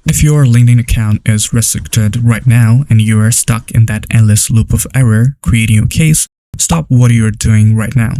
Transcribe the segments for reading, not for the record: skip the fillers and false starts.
If your LinkedIn account is restricted right now and you are stuck in that endless loop of error creating a case, stop what you're doing right now.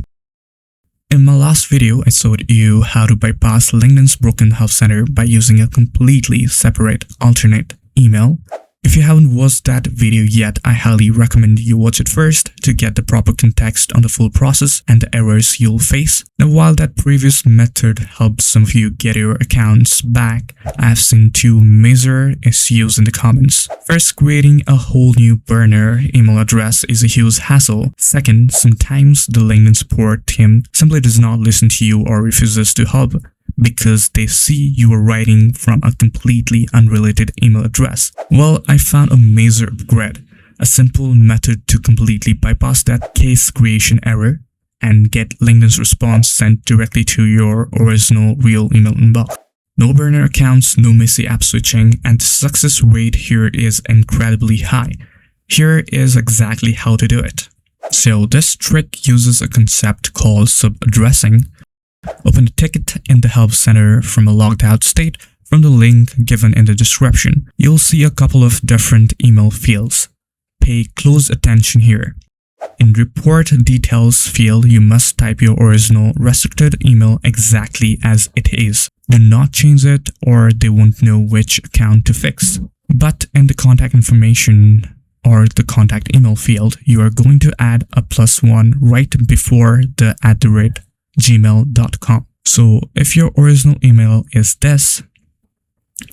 In my last video, I showed you how to bypass LinkedIn's broken help center by using a completely separate alternate email. If you haven't watched that video yet, I highly recommend you watch it first to get the proper context on the full process and the errors you'll face. Now, while that previous method helps some of you get your accounts back, I've seen two major issues in the comments. First, creating a whole new burner email address is a huge hassle. Second, sometimes the LinkedIn support team simply does not listen to you or refuses to help because they see you are writing from a completely unrelated email address. Well, I found a major upgrade, a simple method to completely bypass that case creation error and get LinkedIn's response sent directly to your original real email inbox. No burner accounts, no messy app switching, and the success rate here is incredibly high. Here is exactly how to do it. So this trick uses a concept called sub-addressing. Open the ticket in the help center from a logged out state from the link given in the description. You'll see a couple of different email fields. Pay close attention here. In report details field, you must type your original restricted email exactly as it is. Do not change it or they won't know which account to fix. But in the contact information or the contact email field, you are going to add a +1 right before the @gmail.com. So if your original email is this,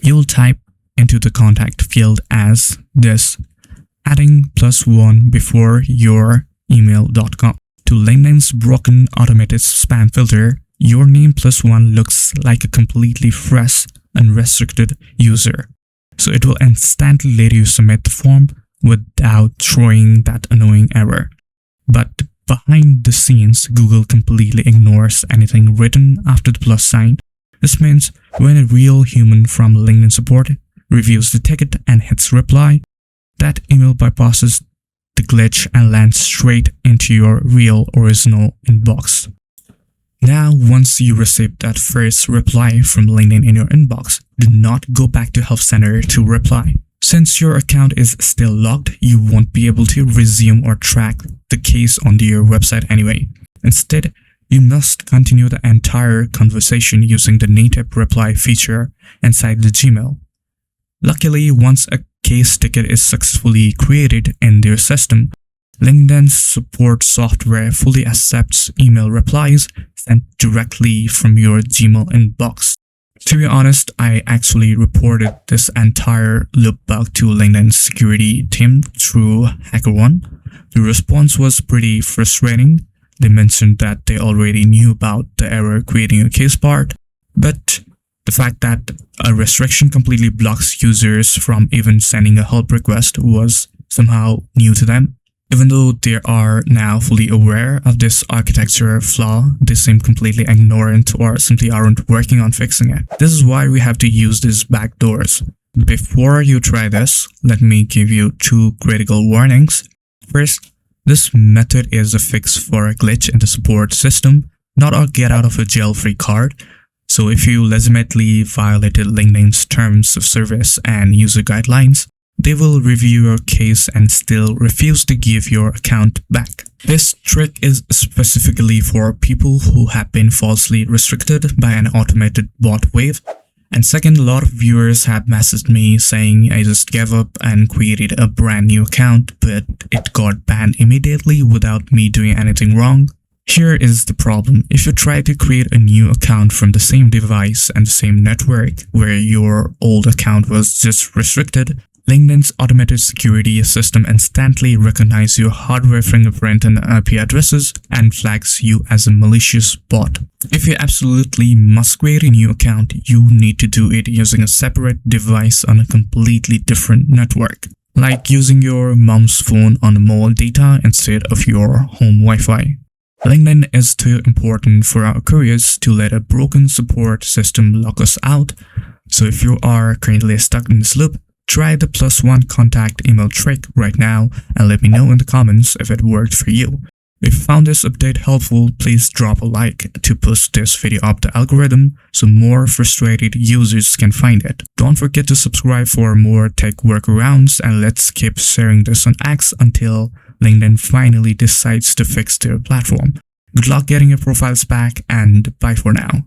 you'll type into the contact field as this, adding +1 before your email.com. To LinkedIn's broken automated spam filter, your name +1 looks like a completely fresh, unrestricted user. So it will instantly let you submit the form without throwing that annoying error. But behind the scenes, Google completely ignores anything written after the plus sign. This means when a real human from LinkedIn support reviews the ticket and hits reply, that email bypasses the glitch and lands straight into your real original inbox. Now, once you receive that first reply from LinkedIn in your inbox, do not go back to Help Center to reply. Since your account is still locked, you won't be able to resume or track the case onto your website anyway. Instead, you must continue the entire conversation using the native reply feature inside the Gmail. Luckily, once a case ticket is successfully created in their system, LinkedIn's support software fully accepts email replies sent directly from your Gmail inbox. To be honest, I actually reported this entire loop bug to LinkedIn's security team through HackerOne. The response was pretty frustrating. They mentioned that they already knew about the error creating a case part, but the fact that a restriction completely blocks users from even sending a help request was somehow new to them. Even though they are now fully aware of this architecture flaw, they seem completely ignorant or simply aren't working on fixing it. This is why we have to use these backdoors. Before you try this, let me give you two critical warnings. First, this method is a fix for a glitch in the support system, not a get out of a jail free card. So if you legitimately violated LinkedIn's terms of service and user guidelines, they will review your case and still refuse to give your account back. This trick is specifically for people who have been falsely restricted by an automated bot wave. And second, a lot of viewers have messaged me saying I just gave up and created a brand new account, but it got banned immediately without me doing anything wrong. Here is the problem. If you try to create a new account from the same device and the same network where your old account was just restricted, LinkedIn's automated security system instantly recognizes your hardware fingerprint and IP addresses and flags you as a malicious bot. If you absolutely must create a new account, you need to do it using a separate device on a completely different network, like using your mom's phone on mobile data instead of your home Wi-Fi. LinkedIn is too important for our careers to let a broken support system lock us out. So if you are currently stuck in this loop, try the +1 contact email trick right now and let me know in the comments if it worked for you. If you found this update helpful, please drop a like to push this video up the algorithm so more frustrated users can find it. Don't forget to subscribe for more tech workarounds, and let's keep sharing this on X until LinkedIn finally decides to fix their platform. Good luck getting your profiles back, and bye for now.